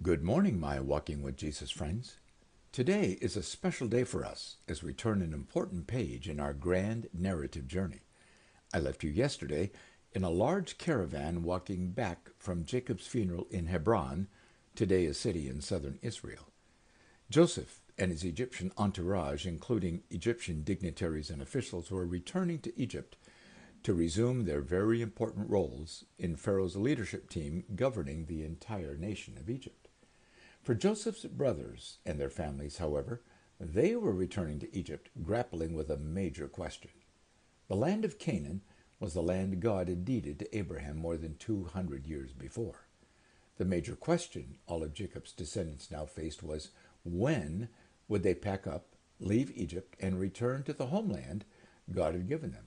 Good morning, my Walking with Jesus friends. Today is a special day for us as we turn an important page in our grand narrative journey. I left you yesterday in a large caravan walking back from Jacob's funeral in Hebron, today a city in southern Israel. Joseph and his Egyptian entourage, including Egyptian dignitaries and officials, were returning to Egypt to resume their very important roles in Pharaoh's leadership team governing the entire nation of Egypt. For Joseph's brothers and their families, however, they were returning to Egypt, grappling with a major question. The land of Canaan was the land God had deeded to Abraham more than 200 years before. The major question all of Jacob's descendants now faced was, when would they pack up, leave Egypt, and return to the homeland God had given them?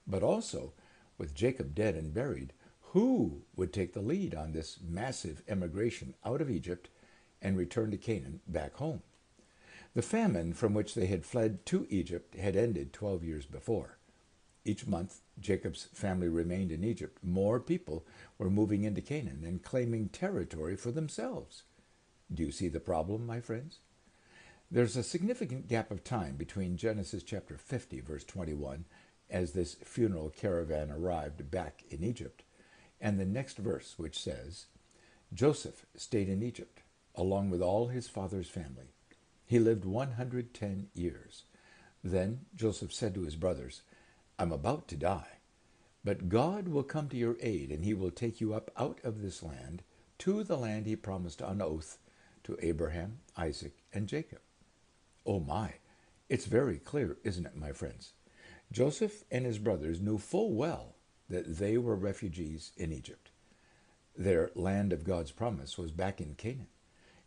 But also, with Jacob dead and buried, who would take the lead on this massive emigration out of Egypt and return to Canaan back home? The famine from which they had fled to Egypt had ended 12 years before. Each month, Jacob's family remained in Egypt. More people were moving into Canaan and claiming territory for themselves. Do you see the problem, my friends? There's a significant gap of time between Genesis chapter 50, verse 21, as this funeral caravan arrived back in Egypt, and the next verse, which says, Joseph stayed in Egypt, along with all his father's family. He lived 110 years. Then Joseph said to his brothers, I'm about to die, but God will come to your aid, and he will take you up out of this land to the land he promised on oath to Abraham, Isaac, and Jacob. Oh my, it's very clear, isn't it, my friends? Joseph and his brothers knew full well that they were refugees in Egypt. Their land of God's promise was back in Canaan.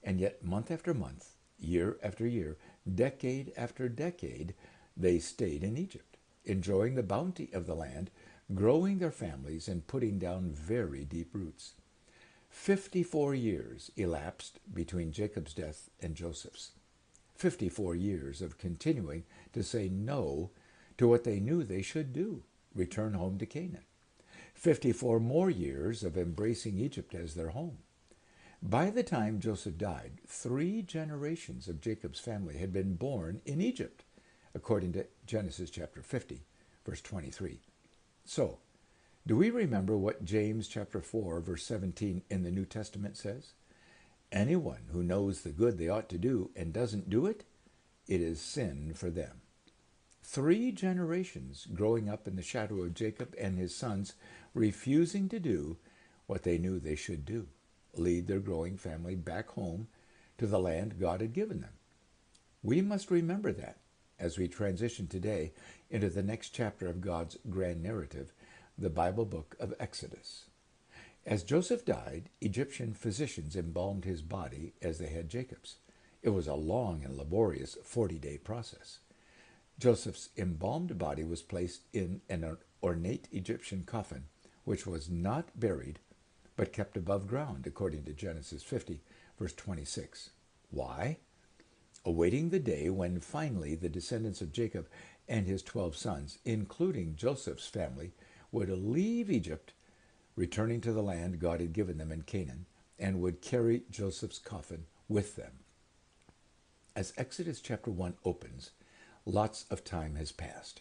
And yet, month after month, year after year, decade after decade, they stayed in Egypt, enjoying the bounty of the land, growing their families, and putting down very deep roots. 54 years elapsed between Jacob's death and Joseph's. 54 years of continuing to say no to what they knew they should do, return home to Canaan. 54 more years of embracing Egypt as their home. By the time Joseph died, 3 generations of Jacob's family had been born in Egypt, according to Genesis chapter 50, verse 23. So, do we remember what James chapter 4, verse 17 in the New Testament says? Anyone who knows the good they ought to do and doesn't do it, it is sin for them. 3 generations growing up in the shadow of Jacob and his sons, refusing to do what they knew they should do, lead their growing family back home to the land God had given them. We must remember that as we transition today into the next chapter of God's grand narrative, the Bible book of Exodus. As Joseph died, Egyptian physicians embalmed his body as they had Jacob's. It was a long and laborious 40-day process. Joseph's embalmed body was placed in an ornate Egyptian coffin, which was not buried, but kept above ground, according to Genesis 50, verse 26. Why? Awaiting the day when finally the descendants of Jacob and his 12 sons, including Joseph's family, would leave Egypt, returning to the land God had given them in Canaan, and would carry Joseph's coffin with them. As Exodus chapter 1 opens, lots of time has passed.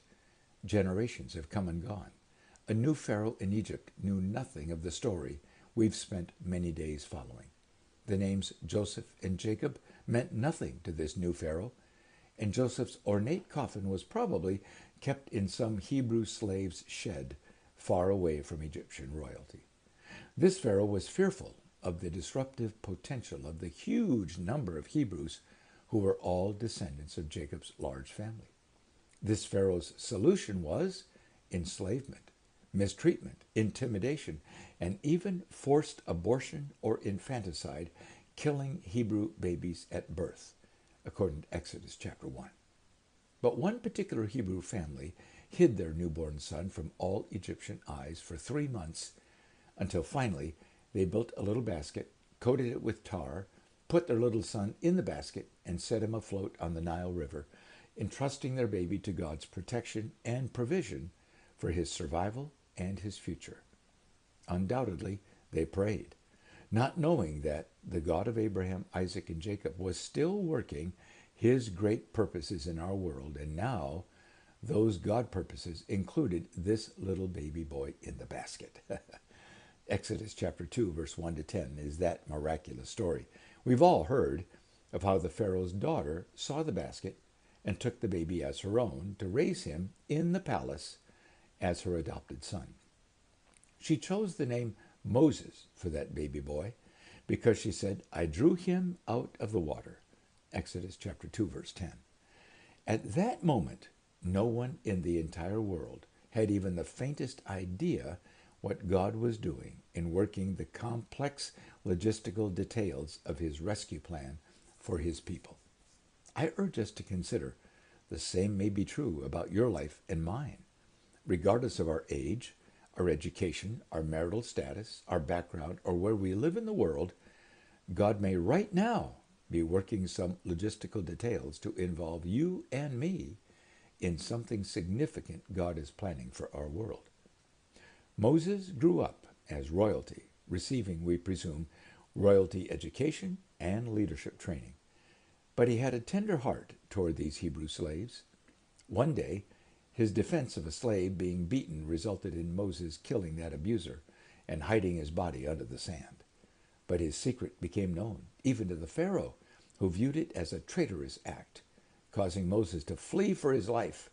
Generations have come and gone. A new Pharaoh in Egypt knew nothing of the story we've spent many days following. The names Joseph and Jacob meant nothing to this new Pharaoh, and Joseph's ornate coffin was probably kept in some Hebrew slave's shed far away from Egyptian royalty. This Pharaoh was fearful of the disruptive potential of the huge number of Hebrews who were all descendants of Jacob's large family. This Pharaoh's solution was enslavement, mistreatment, intimidation, and even forced abortion or infanticide, killing Hebrew babies at birth, according to Exodus chapter 1. But one particular Hebrew family hid their newborn son from all Egyptian eyes for 3 months, until finally they built a little basket, coated it with tar, put their little son in the basket, and set him afloat on the Nile River, entrusting their baby to God's protection and provision for his survival and his future. Undoubtedly, they prayed. not knowing that the God of Abraham, Isaac, and Jacob was still working his great purposes in our world, and now those God purposes included this little baby boy in the basket. Exodus chapter 2, verse 1 to 10 is that miraculous story. We've all heard of how the Pharaoh's daughter saw the basket and took the baby as her own to raise him in the palace as her adopted son. She chose the name Moses for that baby boy because she said, I drew him out of the water. Exodus chapter 2, verse 10. At that moment, no one in the entire world had even the faintest idea what God was doing in working the complex logistical details of his rescue plan for his people. I urge us to consider the same may be true about your life and mine. Regardless of our age, our education, our marital status, our background, or where we live in the world, God may right now be working some logistical details to involve you and me in something significant God is planning for our world. Moses grew up as royalty, receiving, we presume, royalty education and leadership training. But he had a tender heart toward these Hebrew slaves. One day, his defense of a slave being beaten resulted in Moses killing that abuser and hiding his body under the sand. But his secret became known, even to the Pharaoh, who viewed it as a traitorous act, causing Moses to flee for his life,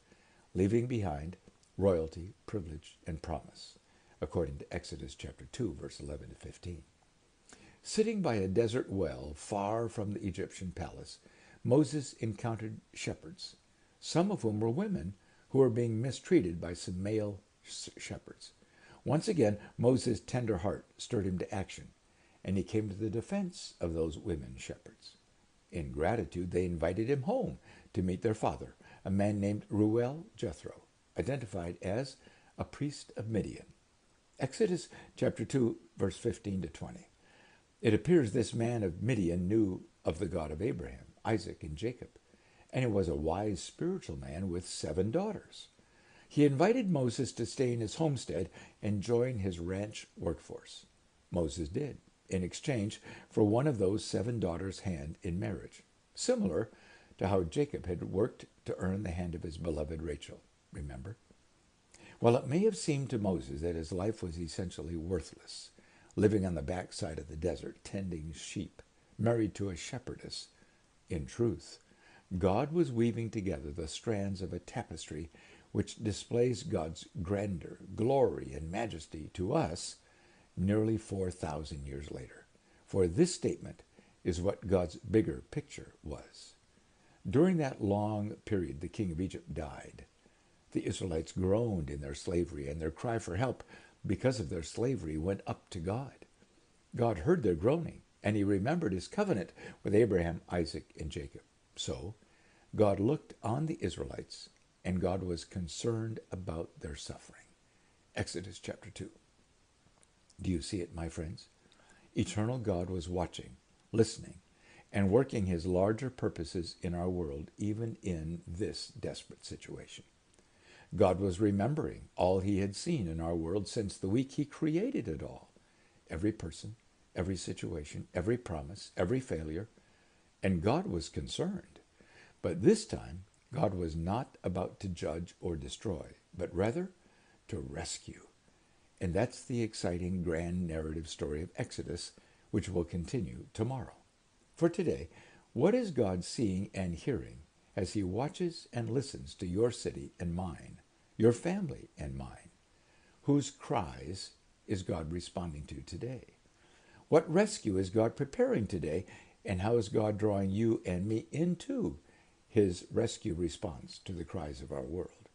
leaving behind royalty, privilege, and promise, according to Exodus chapter 2, verse 11 to 15. Sitting by a desert well far from the Egyptian palace, Moses encountered shepherds, some of whom were women who were being mistreated by some male shepherds. Once again, Moses' tender heart stirred him to action, and he came to the defense of those women shepherds. In gratitude, they invited him home to meet their father, a man named Reuel Jethro, identified as a priest of Midian. Exodus chapter 2, verse 15 to 20. It appears this man of Midian knew of the God of Abraham, Isaac, and Jacob, and he was a wise spiritual man with 7 daughters. He invited Moses to stay in his homestead and join his ranch workforce. Moses did, in exchange for one of those 7 daughters' hand in marriage, similar to how Jacob had worked to earn the hand of his beloved Rachel, remember? While it may have seemed to Moses that his life was essentially worthless, living on the backside of the desert, tending sheep, married to a shepherdess, in truth, God was weaving together the strands of a tapestry which displays God's grandeur, glory, and majesty to us nearly 4,000 years later. For this statement is what God's bigger picture was. During that long period, the king of Egypt died. The Israelites groaned in their slavery, and their cry for help because of their slavery went up to God. God heard their groaning, and he remembered his covenant with Abraham, Isaac, and Jacob. So God looked on the Israelites, and God was concerned about their suffering. Exodus chapter 2. Do you see it, my friends? Eternal God was watching, listening, and working his larger purposes in our world, even in this desperate situation. God was remembering all he had seen in our world since the week he created it all. Every person, every situation, every promise, every failure. And God was concerned. But this time, God was not about to judge or destroy, but rather to rescue. And that's the exciting grand narrative story of Exodus, which will continue tomorrow. For today, what is God seeing and hearing as he watches and listens to your city and mine, your family and mine? Whose cries is God responding to today? What rescue is God preparing today, and how is God drawing you and me into his rescue response to the cries of our world?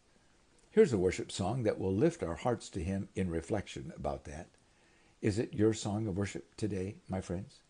Here's a worship song that will lift our hearts to him in reflection about that. Is it your song of worship today, my friends?